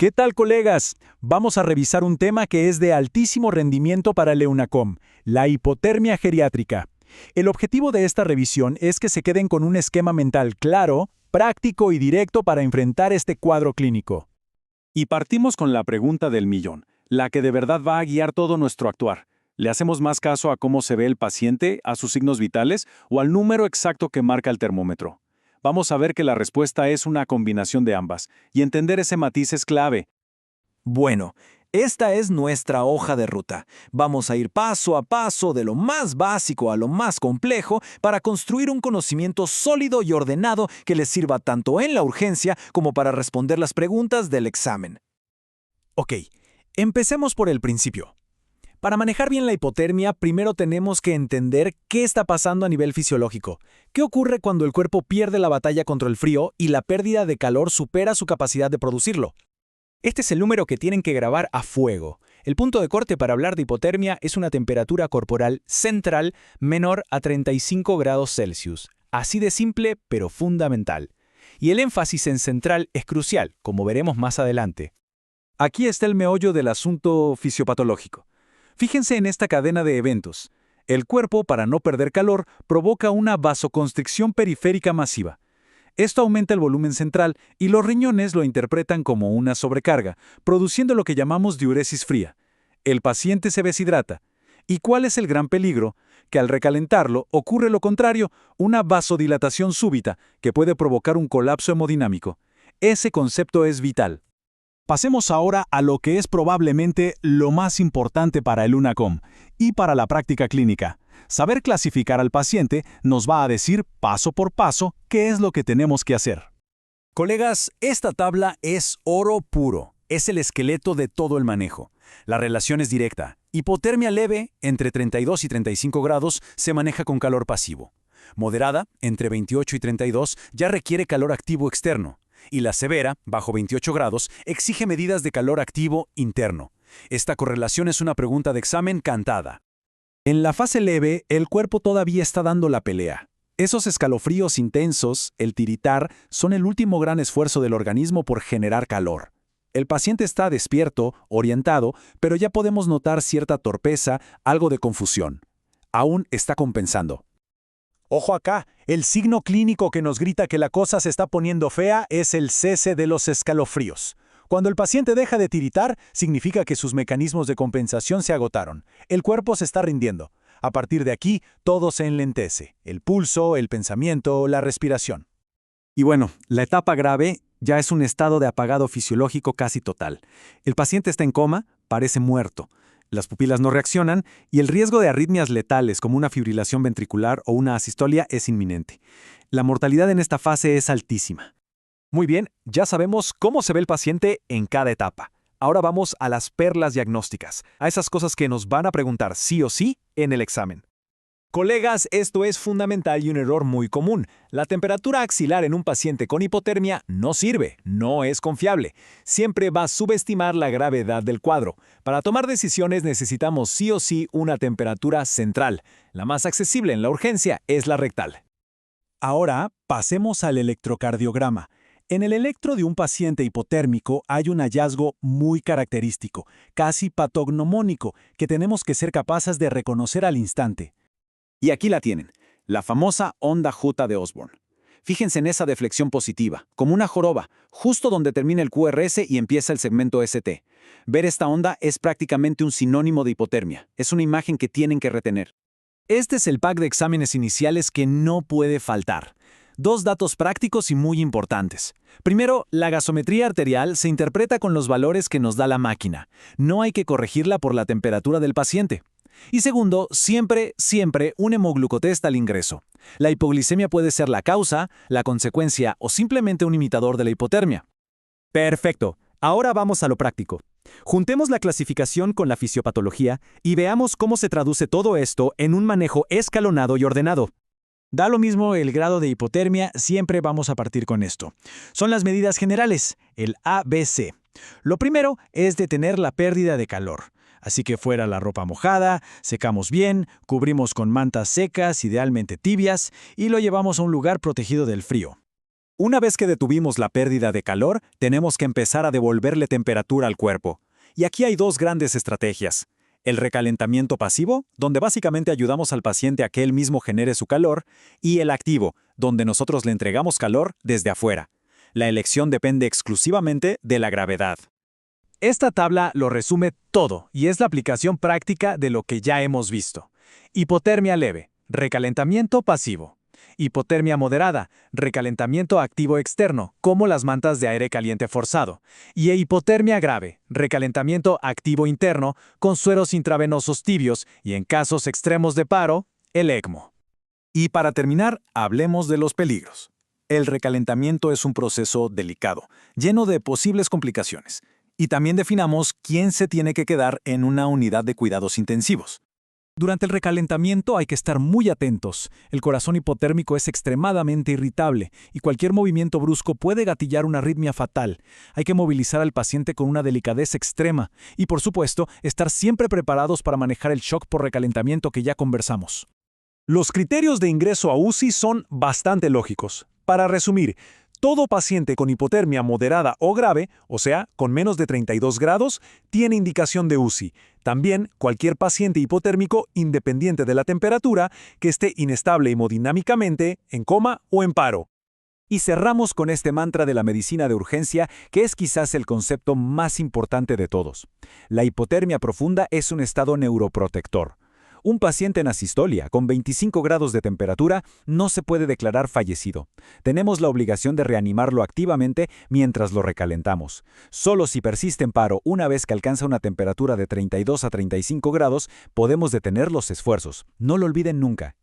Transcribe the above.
¿Qué tal, colegas? Vamos a revisar un tema que es de altísimo rendimiento para el EUNACOM, la hipotermia geriátrica. El objetivo de esta revisión es que se queden con un esquema mental claro, práctico y directo para enfrentar este cuadro clínico. Y partimos con la pregunta del millón, la que de verdad va a guiar todo nuestro actuar. ¿Le hacemos más caso a cómo se ve el paciente, a sus signos vitales o al número exacto que marca el termómetro? Vamos a ver que la respuesta es una combinación de ambas, y entender ese matiz es clave. Bueno, esta es nuestra hoja de ruta. Vamos a ir paso a paso de lo más básico a lo más complejo para construir un conocimiento sólido y ordenado que les sirva tanto en la urgencia como para responder las preguntas del examen. Ok, empecemos por el principio. Para manejar bien la hipotermia, primero tenemos que entender qué está pasando a nivel fisiológico. ¿Qué ocurre cuando el cuerpo pierde la batalla contra el frío y la pérdida de calor supera su capacidad de producirlo? Este es el número que tienen que grabar a fuego. El punto de corte para hablar de hipotermia es una temperatura corporal central menor a 35 grados Celsius. Así de simple, pero fundamental. Y el énfasis en central es crucial, como veremos más adelante. Aquí está el meollo del asunto fisiopatológico. Fíjense en esta cadena de eventos. El cuerpo, para no perder calor, provoca una vasoconstricción periférica masiva. Esto aumenta el volumen central y los riñones lo interpretan como una sobrecarga, produciendo lo que llamamos diuresis fría. El paciente se deshidrata. ¿Y cuál es el gran peligro? Que al recalentarlo ocurre lo contrario, una vasodilatación súbita que puede provocar un colapso hemodinámico. Ese concepto es vital. Pasemos ahora a lo que es probablemente lo más importante para el EUNACOM y para la práctica clínica. Saber clasificar al paciente nos va a decir paso por paso qué es lo que tenemos que hacer. Colegas, esta tabla es oro puro. Es el esqueleto de todo el manejo. La relación es directa. Hipotermia leve, entre 32 y 35 grados, se maneja con calor pasivo. Moderada, entre 28 y 32, ya requiere calor activo externo. Y la severa, bajo 28 grados, exige medidas de calor activo interno. Esta correlación es una pregunta de examen cantada. En la fase leve, el cuerpo todavía está dando la pelea. Esos escalofríos intensos, el tiritar, son el último gran esfuerzo del organismo por generar calor. El paciente está despierto, orientado, pero ya podemos notar cierta torpeza, algo de confusión. Aún está compensando. Ojo acá, el signo clínico que nos grita que la cosa se está poniendo fea es el cese de los escalofríos. Cuando el paciente deja de tiritar, significa que sus mecanismos de compensación se agotaron. El cuerpo se está rindiendo. A partir de aquí, todo se enlentece. El pulso, el pensamiento, la respiración. Y bueno, la etapa grave ya es un estado de apagado fisiológico casi total. El paciente está en coma, parece muerto. Las pupilas no reaccionan y el riesgo de arritmias letales como una fibrilación ventricular o una asistolia es inminente. La mortalidad en esta fase es altísima. Muy bien, ya sabemos cómo se ve el paciente en cada etapa. Ahora vamos a las perlas diagnósticas, a esas cosas que nos van a preguntar sí o sí en el examen. Colegas, esto es fundamental y un error muy común. La temperatura axilar en un paciente con hipotermia no sirve, no es confiable. Siempre va a subestimar la gravedad del cuadro. Para tomar decisiones necesitamos sí o sí una temperatura central. La más accesible en la urgencia es la rectal. Ahora, pasemos al electrocardiograma. En el electro de un paciente hipotérmico hay un hallazgo muy característico, casi patognomónico, que tenemos que ser capaces de reconocer al instante. Y aquí la tienen, la famosa onda J de Osborne. Fíjense en esa deflexión positiva, como una joroba, justo donde termina el QRS y empieza el segmento ST. Ver esta onda es prácticamente un sinónimo de hipotermia. Es una imagen que tienen que retener. Este es el pack de exámenes iniciales que no puede faltar. Dos datos prácticos y muy importantes. Primero, la gasometría arterial se interpreta con los valores que nos da la máquina. No hay que corregirla por la temperatura del paciente. Y segundo, siempre un hemoglucotest al ingreso. La hipoglicemia puede ser la causa, la consecuencia o simplemente un imitador de la hipotermia. Perfecto. Ahora vamos a lo práctico. Juntemos la clasificación con la fisiopatología y veamos cómo se traduce todo esto en un manejo escalonado y ordenado. Da lo mismo el grado de hipotermia, siempre vamos a partir con esto. Son las medidas generales, el ABC. Lo primero es detener la pérdida de calor. Así que fuera la ropa mojada, secamos bien, cubrimos con mantas secas, idealmente tibias, y lo llevamos a un lugar protegido del frío. Una vez que detuvimos la pérdida de calor, tenemos que empezar a devolverle temperatura al cuerpo. Y aquí hay dos grandes estrategias. El recalentamiento pasivo, donde básicamente ayudamos al paciente a que él mismo genere su calor, y el activo, donde nosotros le entregamos calor desde afuera. La elección depende exclusivamente de la gravedad. Esta tabla lo resume todo y es la aplicación práctica de lo que ya hemos visto. Hipotermia leve, recalentamiento pasivo. Hipotermia moderada, recalentamiento activo externo, como las mantas de aire caliente forzado. Y hipotermia grave, recalentamiento activo interno, con sueros intravenosos tibios y en casos extremos de paro, el ECMO. Y para terminar, hablemos de los peligros. El recalentamiento es un proceso delicado, lleno de posibles complicaciones. Y también definamos quién se tiene que quedar en una unidad de cuidados intensivos. Durante el recalentamiento hay que estar muy atentos. El corazón hipotérmico es extremadamente irritable y cualquier movimiento brusco puede gatillar una arritmia fatal. Hay que movilizar al paciente con una delicadeza extrema y, por supuesto, estar siempre preparados para manejar el shock por recalentamiento que ya conversamos. Los criterios de ingreso a UCI son bastante lógicos. Para resumir, todo paciente con hipotermia moderada o grave, o sea, con menos de 32 grados, tiene indicación de UCI. También cualquier paciente hipotérmico, independiente de la temperatura, que esté inestable hemodinámicamente, en coma o en paro. Y cerramos con este mantra de la medicina de urgencia, que es quizás el concepto más importante de todos. La hipotermia profunda es un estado neuroprotector. Un paciente en asistolia con 25 grados de temperatura no se puede declarar fallecido. Tenemos la obligación de reanimarlo activamente mientras lo recalentamos. Solo si persiste en paro una vez que alcanza una temperatura de 32 a 35 grados, podemos detener los esfuerzos. No lo olviden nunca.